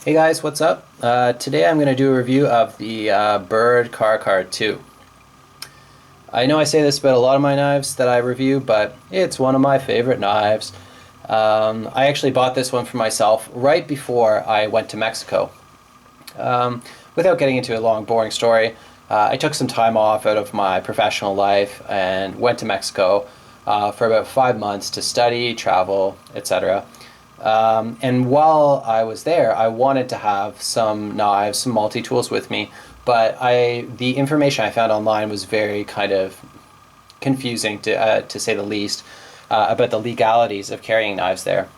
Hey guys, what's up? Today I'm going to do a review of the Byrd Caracar 2. I know I say this about a lot of my knives that I review, but it's one of my favorite knives. I actually bought this one for myself right before I went to Mexico. Without getting into a long, boring story, I took some time off out of my professional life and went to Mexico for about 5 months to study, travel, etc. And while I was there, I wanted to have some knives, some multi-tools with me, but the information I found online was very kind of confusing to say the least, about the legalities of carrying knives there.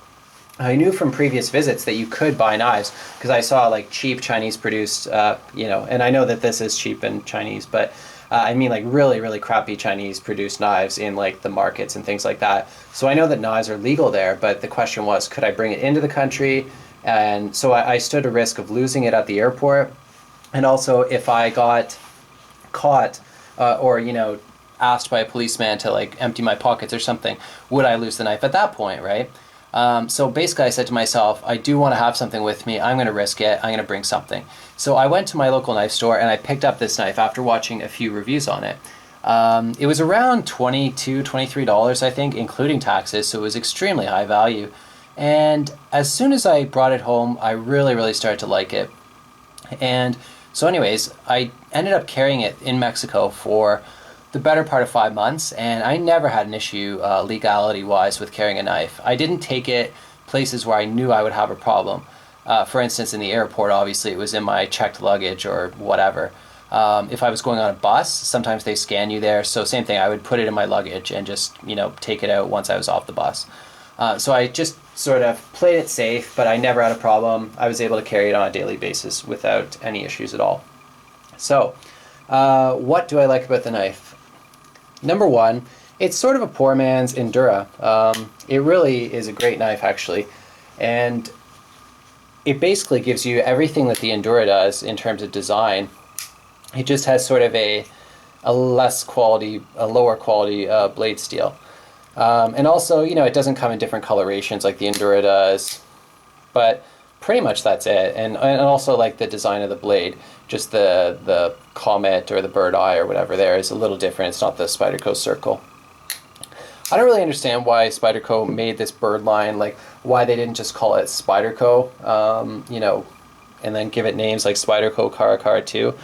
I knew from previous visits that you could buy knives because I saw like cheap Chinese produced, and I know that this is cheap and Chinese, but I mean like really, really crappy Chinese produced knives in like the markets and things like that. So I know that knives are legal there, but the question was, could I bring it into the country? And so I stood a risk of losing it at the airport. And also if I got caught or, asked by a policeman to like empty my pockets or something, would I lose the knife at that point, right? So basically I said to myself, I do want to have something with me. I'm going to risk it. I'm going to bring something. So I went to my local knife store and I picked up this knife after watching a few reviews on it. It was around $22, $23, I think, including taxes. So it was extremely high value. And as soon as I brought it home, I really, really started to like it. And so anyways, I ended up carrying it in Mexico for the better part of 5 months, and I never had an issue legality-wise with carrying a knife. I didn't take it places where I knew I would have a problem. For instance, in the airport, obviously, it was in my checked luggage or whatever. If I was going on a bus, sometimes they scan you there, so same thing, I would put it in my luggage and just, take it out once I was off the bus. So I just sort of played it safe, but I never had a problem. I was able to carry it on a daily basis without any issues at all. So, what do I like about the knife? Number one, it's sort of a poor man's Endura. It really is a great knife, actually. And it basically gives you everything that the Endura does in terms of design. It just has sort of a lower quality blade steel. And also, it doesn't come in different colorations like the Endura does. But pretty much that's it. And also like the design of the blade, just the Comet or the Bird Eye or whatever there is a little different. It's not the Spyderco Circle. I don't really understand why Spyderco made this bird line, like why they didn't just call it Spyderco, and then give it names like Spyderco Caracar 2.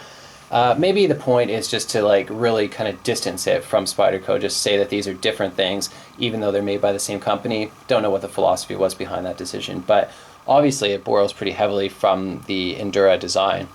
Maybe the point is just to like really kind of distance it from Spyderco, just say that these are different things, even though they're made by the same company. Don't know what the philosophy was behind that decision, but obviously it borrows pretty heavily from the Endura design.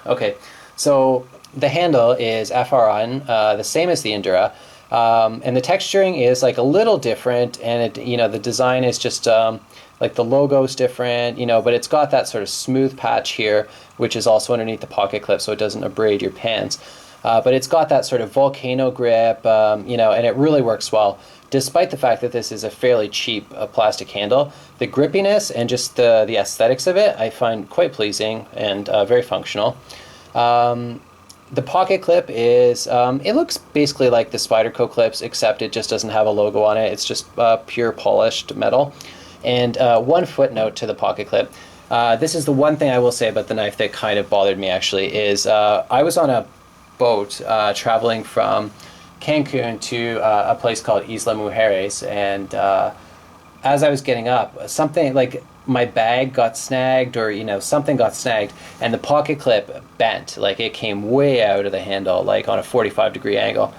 Okay, so the handle is FRN, the same as the Endura, and the texturing is like a little different, and the design is just like the logo's different, but it's got that sort of smooth patch here, which is also underneath the pocket clip, so it doesn't abrade your pants. But it's got that sort of volcano grip, and it really works well. Despite the fact that this is a fairly cheap plastic handle, the grippiness and just the aesthetics of it I find quite pleasing and very functional. The pocket clip is, it looks basically like the Spyderco clips, except it just doesn't have a logo on it. It's just pure polished metal. And one footnote to the pocket clip. This is the one thing I will say about the knife that kind of bothered me actually, is I was on a boat traveling from Cancun to a place called Isla Mujeres, and as I was getting up, something like my bag got snagged, or something got snagged, and the pocket clip bent, like it came way out of the handle, like on a 45-degree angle.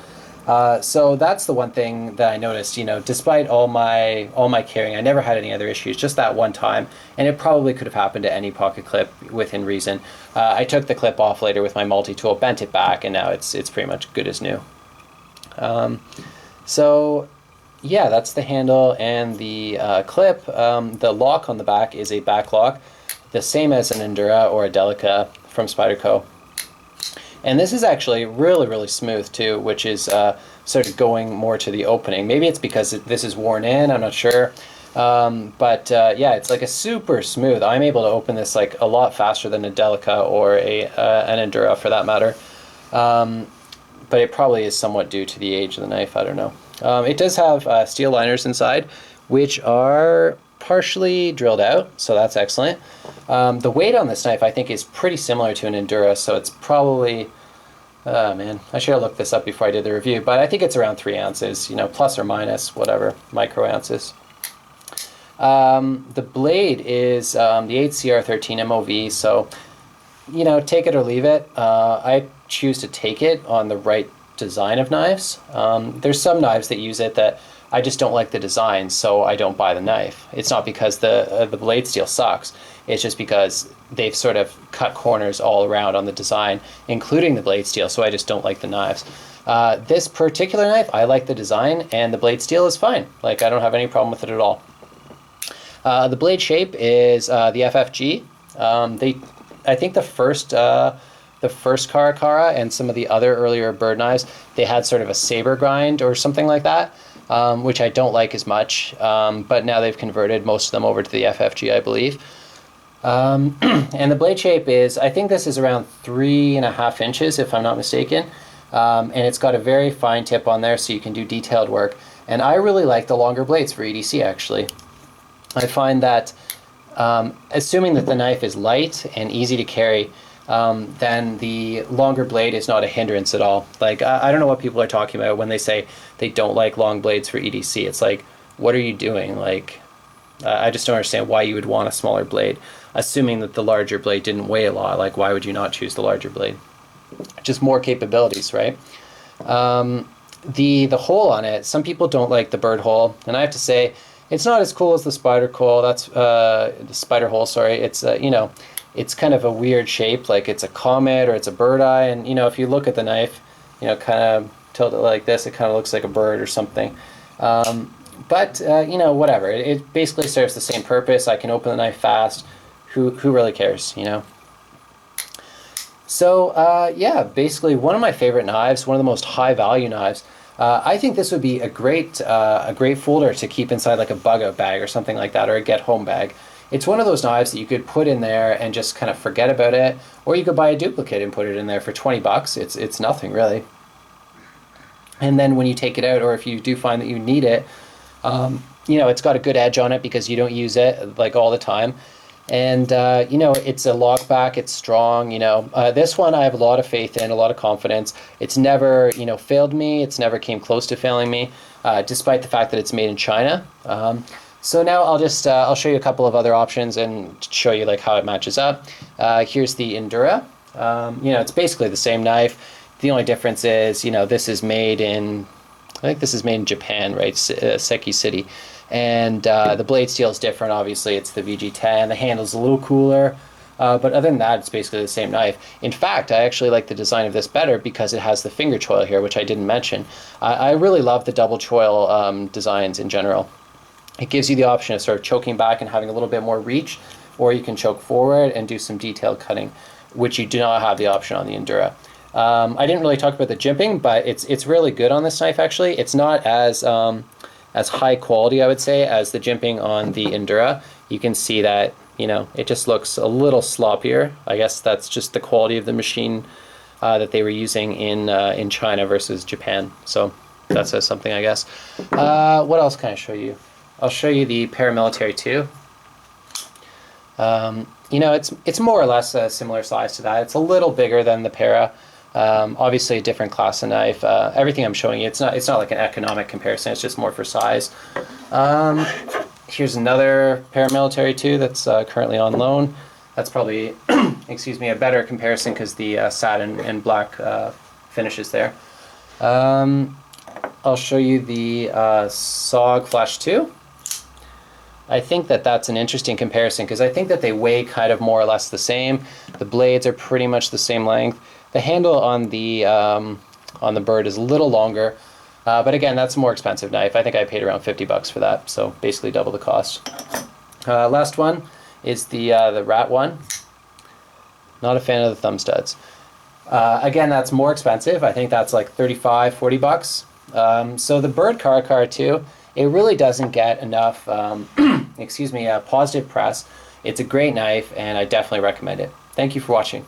So that's the one thing that I noticed. Despite all my carrying, I never had any other issues. Just that one time, and it probably could have happened to any pocket clip within reason. I took the clip off later with my multi-tool, bent it back, and now it's pretty much good as new. So yeah, that's the handle and the clip. The lock on the back is a back lock, the same as an Endura or a Delica from Spyderco. And this is actually really, really smooth too, which is sort of going more to the opening. Maybe it's because this is worn in, I'm not sure. But yeah, it's like a super smooth. I'm able to open this like a lot faster than a Delica or an Endura for that matter. But it probably is somewhat due to the age of the knife, I don't know. It does have steel liners inside, which are partially drilled out, so that's excellent. The weight on this knife I think is pretty similar to an Endura, so it's probably, man, I should have looked this up before I did the review, but I think it's around 3 ounces, you know, plus or minus, whatever, micro ounces. The blade is the 8CR13 MOV, so, you know, take it or leave it. I choose to take it on the right design of knives. There's some knives that use it that I just don't like the design, so I don't buy the knife. It's not because the blade steel sucks. It's just because they've sort of cut corners all around on the design, including the blade steel, so I just don't like the knives. This particular knife, I like the design, and the blade steel is fine. Like, I don't have any problem with it at all. The blade shape is the FFG. I think the first Caracara and some of the other earlier bird knives, they had sort of a saber grind or something like that, which I don't like as much, but now they've converted most of them over to the FFG, I believe. And the blade shape is, I think this is around 3.5 inches, if I'm not mistaken, and it's got a very fine tip on there, so you can do detailed work. And I really like the longer blades for EDC, actually. I find that, assuming that the knife is light and easy to carry, then the longer blade is not a hindrance at all. Like, I don't know what people are talking about when they say they don't like long blades for EDC. It's like, what are you doing? Like, I just don't understand why you would want a smaller blade, assuming that the larger blade didn't weigh a lot. Like, why would you not choose the larger blade? Just more capabilities, right? The hole on it, some people don't like the bird hole, and I have to say, it's not as cool as the spider hole. That's the spider hole. Sorry, it's you know, it's kind of a weird shape, like it's a comet or it's a bird eye. And you know, if you look at the knife, you know, kind of tilt it like this, it kind of looks like a bird or something. But you know, whatever. It basically serves the same purpose. I can open the knife fast. Who really cares, you know? So yeah, basically one of my favorite knives, one of the most high value knives. I think this would be a great folder to keep inside like a bug out bag or something like that, or a get home bag. It's one of those knives that you could put in there and just kind of forget about it, or you could buy a duplicate and put it in there for 20 bucks. It's nothing really. And then when you take it out, or if you do find that you need it, you know, it's got a good edge on it because you don't use it like all the time. And, you know, it's a lockback, it's strong, you know. This one I have a lot of faith in, a lot of confidence. It's never, you know, failed me. It's never came close to failing me, despite the fact that it's made in China. So now I'll show you a couple of other options and show you like how it matches up. Here's the Endura. You know, it's basically the same knife. The only difference is, you know, this is made in, I think this is made in Japan, right? Seki City. And the blade steel is different, obviously. It's the VG10. The handle's a little cooler. But other than that, it's basically the same knife. In fact, I actually like the design of this better because it has the finger choil here, which I didn't mention. I really love the double choil designs in general. It gives you the option of sort of choking back and having a little bit more reach, or you can choke forward and do some detailed cutting, which you do not have the option on the Endura. I didn't really talk about the jimping, but it's really good on this knife, actually. It's not as high quality, I would say, as the jimping on the Endura. You can see that, you know, it just looks a little sloppier. I guess that's just the quality of the machine that they were using in China versus Japan. So that says something, I guess. What else can I show you? I'll show you the Paramilitary 2. You know, it's more or less a similar size to that. It's a little bigger than the Para. Obviously a different class of knife. Everything I'm showing you, it's not like an economic comparison, it's just more for size. Here's another Paramilitary 2 that's currently on loan. That's probably, excuse me, a better comparison because the satin and black finishes there. I'll show you the SOG Flash 2. I think that that's an interesting comparison because I think that they weigh kind of more or less the same. The blades are pretty much the same length. The handle on the bird is a little longer, but again, that's a more expensive knife. I think I paid around 50 bucks for that, so basically double the cost. Last one is the Rat one. Not a fan of the thumb studs. Again, that's more expensive. I think that's like 35, 40 bucks. So the Bird Caracara 2, it really doesn't get enough, excuse me, positive press. It's a great knife, and I definitely recommend it. Thank you for watching.